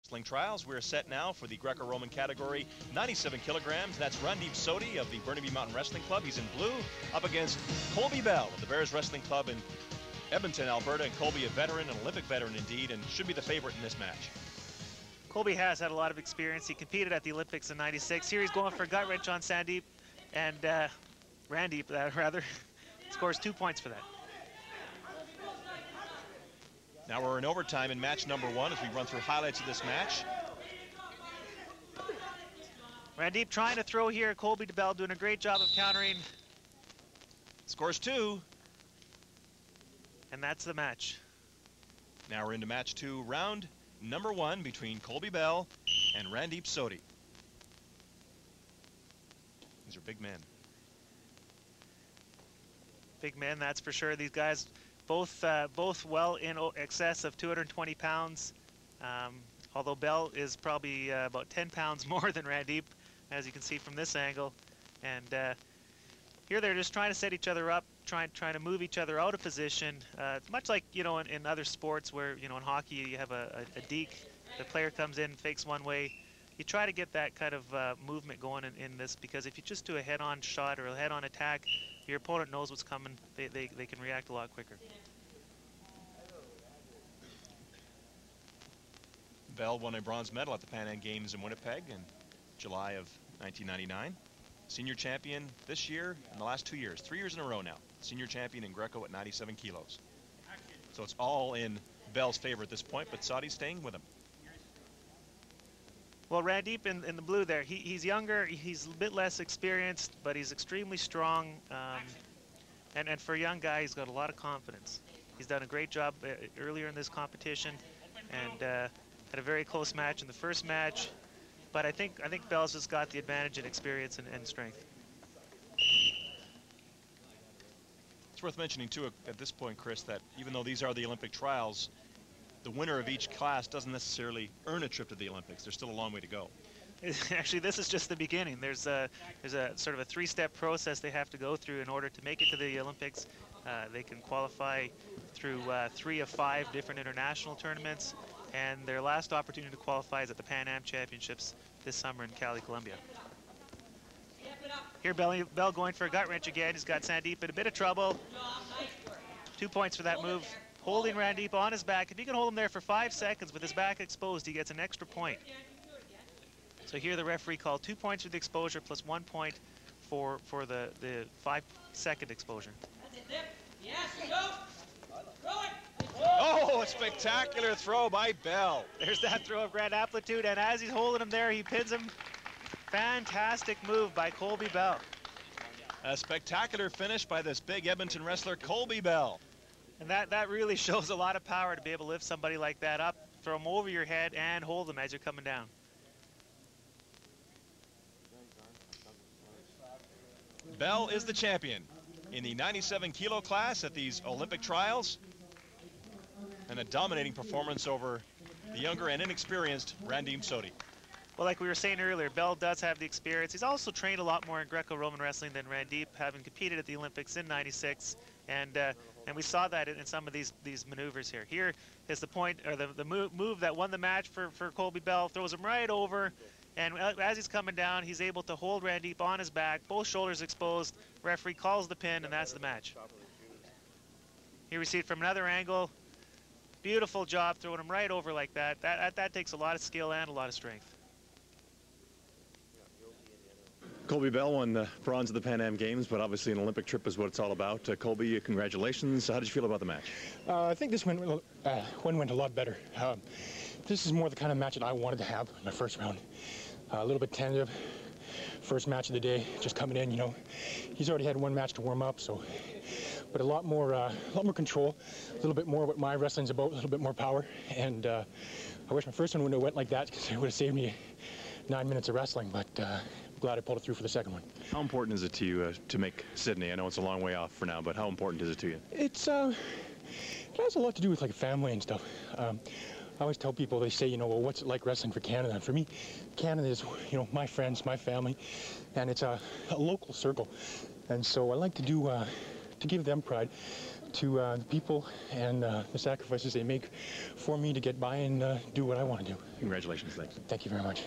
Wrestling trials. We're set now for the Greco-Roman category, 97 kilograms. That's Randeep Sodhi of the Burnaby Mountain Wrestling Club. He's in blue, up against Colbie Bell of the Bears Wrestling Club in Edmonton, Alberta. And Colbie, a veteran, an Olympic veteran indeed, and should be the favorite in this match. Colbie has had a lot of experience. He competed at the Olympics in '96. Here he's going for a gut wrench on Randeep, and Randeep, rather, scores 2 points for that. Now we're in overtime in match number 1 as we run through highlights of this match. Randeep trying to throw here. Colbie Bell doing a great job of countering. Scores 2. And that's the match. Now we're into match 2, round number 1 between Colbie Bell and Randeep Sodhi. These are big men. Big men, that's for sure. These guys both well in excess of 220 pounds, although Bell is probably about 10 pounds more than Randeep, as you can see from this angle. And here they're just trying to set each other up, trying to move each other out of position. Much like, you know, in other sports where, you know, in hockey you have a deke, the player comes in, fakes one way. You try to get that kind of movement going in this, because if you just do a head-on shot or a head-on attack, your opponent knows what's coming. They can react a lot quicker. Bell won a bronze medal at the Pan Am Games in Winnipeg in July of 1999. Senior champion this year and the last 2 years. 3 years in a row now. Senior champion in Greco at 97 kilos. So it's all in Bell's favor at this point, but Sodhi's staying with him. Well, Randeep in the blue there, he's younger, he's a bit less experienced, but he's extremely strong. And for a young guy, he's got a lot of confidence. He's done a great job earlier in this competition, and had a very close match in the first match. But I think Bell's just got the advantage in experience and strength. It's worth mentioning too at this point, Chris, that even though these are the Olympic trials, the winner of each class doesn't necessarily earn a trip to the Olympics. There's still a long way to go. Actually, this is just the beginning. There's a sort of a 3-step process they have to go through in order to make it to the Olympics. They can qualify through 3 of 5 different international tournaments, and their last opportunity to qualify is at the Pan Am Championships this summer in Cali, Colombia. Here Bell going for a gut wrench again. He's got Randeep in a bit of trouble. 2 points for that move. Holding Randeep on his back. If he can hold him there for 5 seconds with his back exposed, he gets an extra point. So here the referee called 2 points for the exposure plus 1 point for the 5-second exposure. Oh, a spectacular throw by Bell. There's that throw of great amplitude, and as he's holding him there, he pins him. Fantastic move by Colbie Bell. A spectacular finish by this big Edmonton wrestler, Colbie Bell. And that really shows a lot of power to be able to lift somebody like that up, throw him over your head, and hold them as you're coming down. Bell is the champion in the 97 kilo class at these Olympic trials, and a dominating performance over the younger and inexperienced Randeep Sodhi. Well, like we were saying earlier, Bell does have the experience. He's also trained a lot more in Greco-Roman wrestling than Randeep, having competed at the Olympics in '96, and we saw that in some of these maneuvers here. Here is the point, or the move that won the match for Colbie Bell. Throws him right over, and as he's coming down, he's able to hold Randeep on his back, both shoulders exposed. Referee calls the pin, and that's the match. Here we see it from another angle. Beautiful job throwing him right over like that. That takes a lot of skill and a lot of strength. Colbie Bell won the bronze at the Pan Am Games, but obviously an Olympic trip is what it's all about. Colbie, congratulations. How did you feel about the match? I think this one went a lot better. This is more the kind of match that I wanted to have in my first round. A little bit tentative. First match of the day, just coming in, you know. He's already had 1 match to warm up, so. But a lot more control, a little bit more what my wrestling's about, a little bit more power. And I wish my first one wouldn't have went like that, because it would have saved me 9 minutes of wrestling. But I'm glad I pulled it through for the second one. How important is it to you to make Sydney? I know it's a long way off for now, but how important is it to you? It's it has a lot to do with like family and stuff. I always tell people, they say, you know, well, what's it like wrestling for Canada? And for me, Canada is, you know, my friends, my family, and it's a local circle. And so I like to do, to give them pride. to the people and the sacrifices they make for me to get by and do what I want to do. Congratulations. Thanks. Thank you very much.